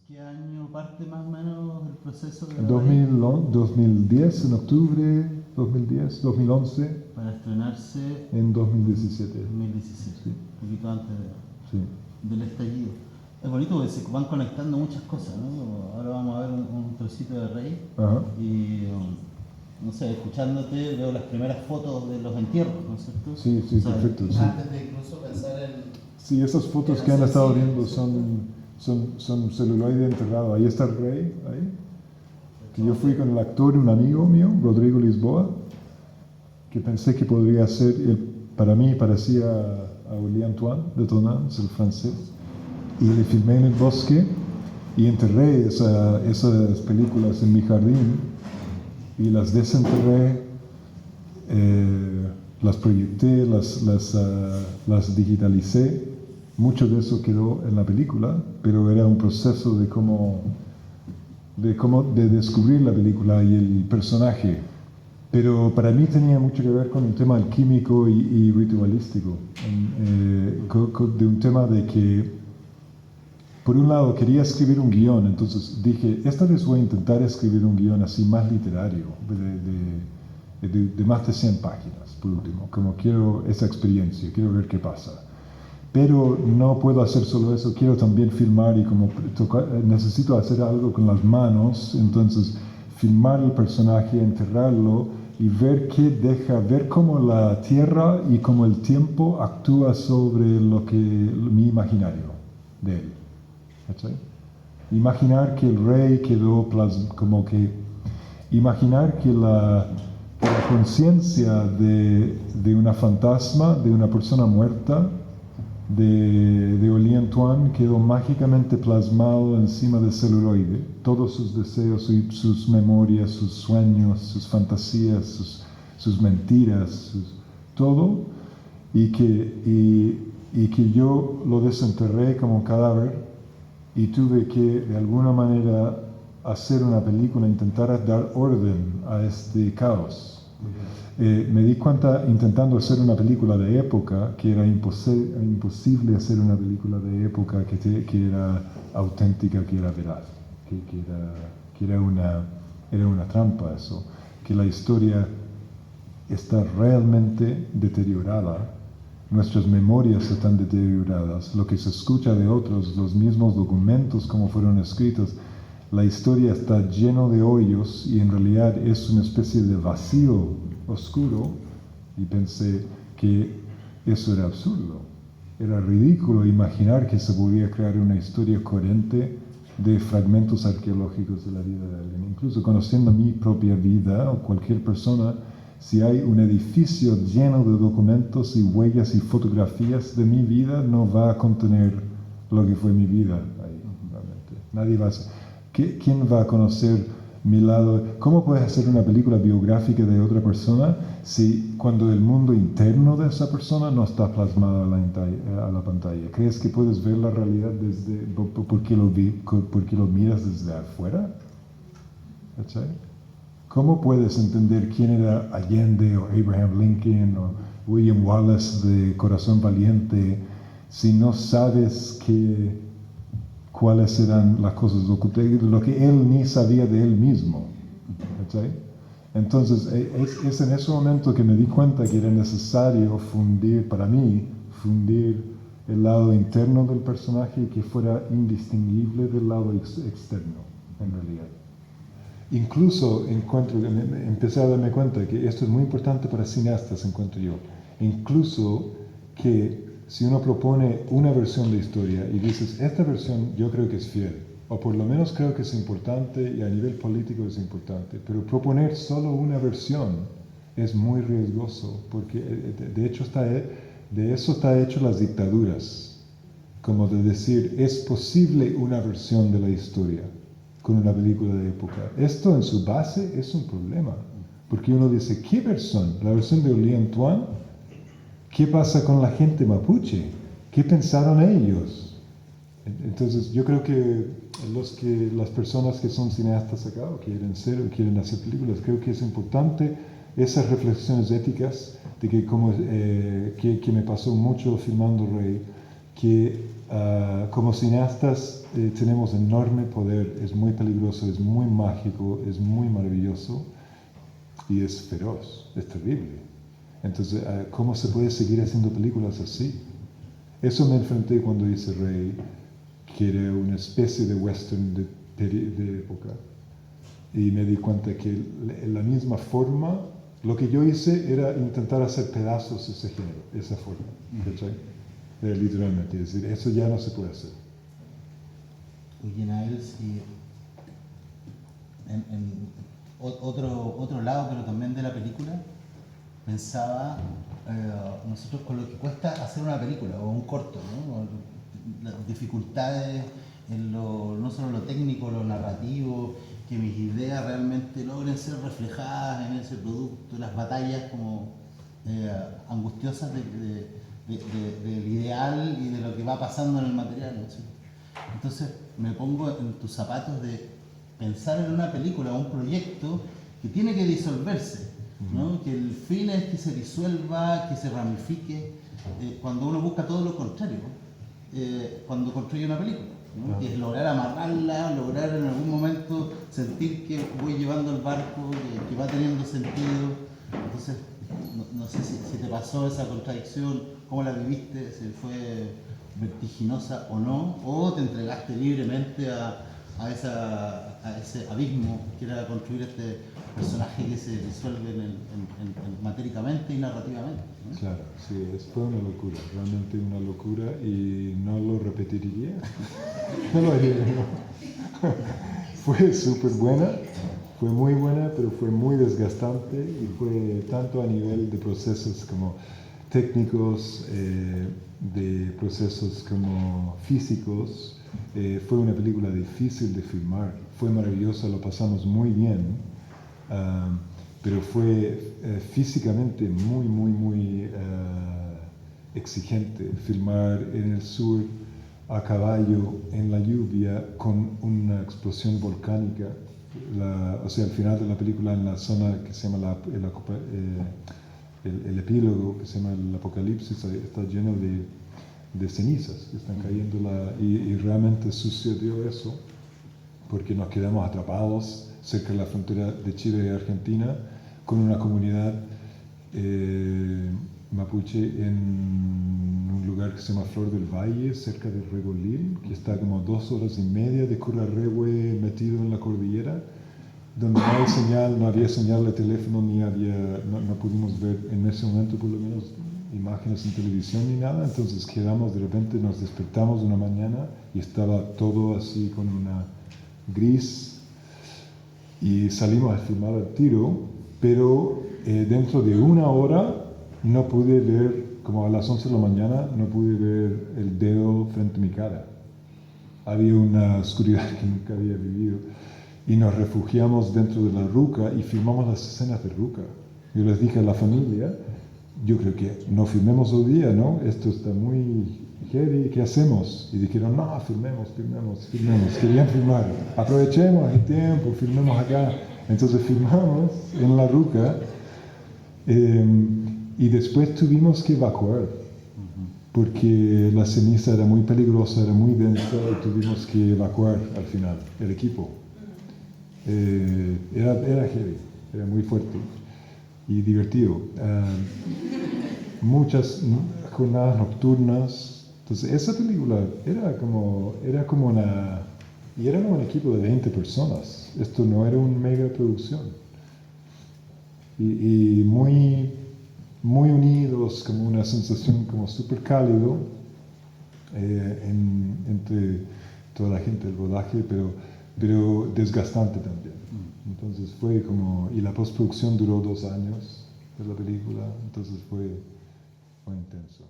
¿Qué año parte más o menos el proceso de En Rey 2010, en octubre 2010, 2011, para estrenarse en 2017. 2017? Sí, Un poquito antes sí. del estallido. Es bonito porque se van conectando muchas cosas, ¿no? Ahora vamos a ver un trocito de Rey Ajá. y, no sé, escuchándote veo las primeras fotos de los entierros, ¿no es cierto? Sí, sí, O sea, perfecto. Sí. antes de incluso pensar en... Sí, esas fotos que han estado viendo son celuloide enterrado. Ahí está el rey, ahí. Que yo fui con el actor, un amigo mío, Rodrigo Lisboa, que pensé que podría ser, para mí parecía a William Antoine de Tonans, el francés. Y le filmé en el bosque y enterré esas películas en mi jardín y las desenterré, las proyecté, las digitalicé. Mucho de eso quedó en la película, pero era un proceso de descubrir la película y el personaje. Pero para mí tenía mucho que ver con un tema alquímico y ritualístico, de un tema de que, por un lado, quería escribir un guión, entonces dije, esta vez voy a intentar escribir un guión así más literario, de más de 100 páginas, por último, como quiero esa experiencia, quiero ver qué pasa. Pero no puedo hacer solo eso, quiero también filmar y como necesito hacer algo con las manos, entonces filmar el personaje, enterrarlo y ver qué deja, ver cómo la tierra y cómo el tiempo actúa sobre mi imaginario de él. ¿Cachai? Imaginar que el rey quedó como que imaginar que la conciencia de una fantasma, de una persona muerta, de Oli Antoine quedó mágicamente plasmado encima del celuloide. Todos sus deseos, sus memorias, sus sueños, sus fantasías, sus mentiras, todo, y que yo lo desenterré como un cadáver y tuve que de alguna manera hacer una película, intentar dar orden a este caos. Me di cuenta intentando hacer una película de época que era imposible hacer una película de época que era auténtica, que era veraz, que era una trampa eso, que la historia está realmente deteriorada, nuestras memorias están deterioradas, lo que se escucha de otros, los mismos documentos como fueron escritos, la historia está lleno de hoyos y en realidad es una especie de vacío oscuro, y pensé que eso era absurdo. Era ridículo imaginar que se podía crear una historia coherente de fragmentos arqueológicos de la vida de alguien. Incluso conociendo mi propia vida o cualquier persona, si hay un edificio lleno de documentos y huellas y fotografías de mi vida, no va a contener lo que fue mi vida ahí, realmente. Nadie va a... ¿Quién va a conocer mi lado? ¿Cómo puedes hacer una película biográfica de otra persona si cuando el mundo interno de esa persona no está plasmado a la pantalla? ¿Crees que puedes ver la realidad porque lo miras desde afuera? ¿Cachai? ¿Cómo puedes entender quién era Allende o Abraham Lincoln o William Wallace de Corazón Valiente si no sabes cuáles eran las cosas, lo que él ni sabía de él mismo? ¿Cachai? Entonces, es en ese momento que me di cuenta que era necesario para mí, fundir el lado interno del personaje que fuera indistinguible del lado externo, en realidad. Incluso empecé a darme cuenta que esto es muy importante para cineastas, encuentro yo. Incluso que si uno propone una versión de historia y dices, esta versión yo creo que es fiel, o por lo menos creo que es importante y a nivel político es importante, pero proponer solo una versión es muy riesgoso, porque de hecho de eso está hecho las dictaduras, como de decir, es posible una versión de la historia con una película de época. Esto en su base es un problema, porque uno dice, ¿qué versión? ¿La versión de Oli Antoine? ¿Qué pasa con la gente mapuche? ¿Qué pensaron ellos? Entonces yo creo que las personas que son cineastas acá o quieren hacer películas, creo que es importante esas reflexiones éticas de que me pasó mucho filmando Rey, que como cineastas tenemos enorme poder, es muy peligroso, es muy mágico, es muy maravilloso y es feroz, es terrible. Entonces, ¿cómo se puede seguir haciendo películas así? Eso me enfrenté cuando hice Rey, que era una especie de western de época. Y me di cuenta que en la misma forma, lo que yo hice era intentar hacer pedazos ese género, esa forma, ¿cachai? Literalmente, es decir, eso ya no se puede hacer. Oye, Niles, y otro lado, pero también de la película, pensaba nosotros con lo que cuesta hacer una película o un corto, ¿no? Las dificultades en no solo lo técnico, lo narrativo, que mis ideas realmente logren ser reflejadas en ese producto, las batallas como angustiosas del ideal y de lo que va pasando en el material, ¿no? Entonces me pongo en tus zapatos de pensar en una película o un proyecto que tiene que disolverse, ¿no? Que el fin es que se disuelva, que se ramifique, cuando uno busca todo lo contrario, cuando construye una película, ¿no? Que es lograr amarrarla, lograr en algún momento sentir que voy llevando el barco, que va teniendo sentido. Entonces, no sé si te pasó esa contradicción, cómo la viviste, si fue vertiginosa o no, o te entregaste libremente a ese abismo que era construir este personaje que se disuelve matéricamente y narrativamente, ¿no? Claro, sí, fue una locura, realmente una locura y no lo repetiría. No lo haría, no. Fue súper buena, fue muy buena, pero fue muy desgastante y fue tanto a nivel de procesos como técnicos, de procesos como físicos. Fue una película difícil de filmar, fue maravillosa, lo pasamos muy bien, pero fue físicamente muy exigente filmar en el sur a caballo en la lluvia con una explosión volcánica. O sea, al final de la película, en la zona que se llama el epílogo, que se llama el Apocalipsis, está lleno de cenizas que están cayendo, y realmente sucedió eso porque nos quedamos atrapados cerca de la frontera de Chile y Argentina con una comunidad mapuche en un lugar que se llama Flor del Valle, cerca de Regolil, que está como 2 horas y media de Curarrehue metido en la cordillera, donde no hay señal, no había señal de teléfono, no pudimos ver en ese momento por lo menos imágenes en televisión ni nada. Entonces quedamos, de repente nos despertamos una mañana y estaba todo así con una gris y salimos a filmar al tiro, pero dentro de 1 hora no pude ver, como a las 11 de la mañana, no pude ver el dedo frente a mi cara. Había una oscuridad que nunca había vivido. Y nos refugiamos dentro de la ruca y filmamos las escenas de ruca. Yo les dije a la familia, yo creo que no filmemos hoy día, ¿no? Esto está muy heavy, ¿qué hacemos? Y dijeron, no, filmemos. Querían filmar. Aprovechemos el tiempo, filmemos acá. Entonces filmamos en la ruca y después tuvimos que evacuar porque la ceniza era muy peligrosa, era muy densa y tuvimos que evacuar al final el equipo. Era heavy, era muy fuerte y divertido. Muchas jornadas nocturnas. Entonces esa película era como y era un equipo de 20 personas. Esto no era una mega producción. Y muy unidos, como una sensación como súper cálido entre toda la gente del rodaje, pero desgastante también. Entonces fue como, y la postproducción duró 2 años de la película, entonces fue intenso.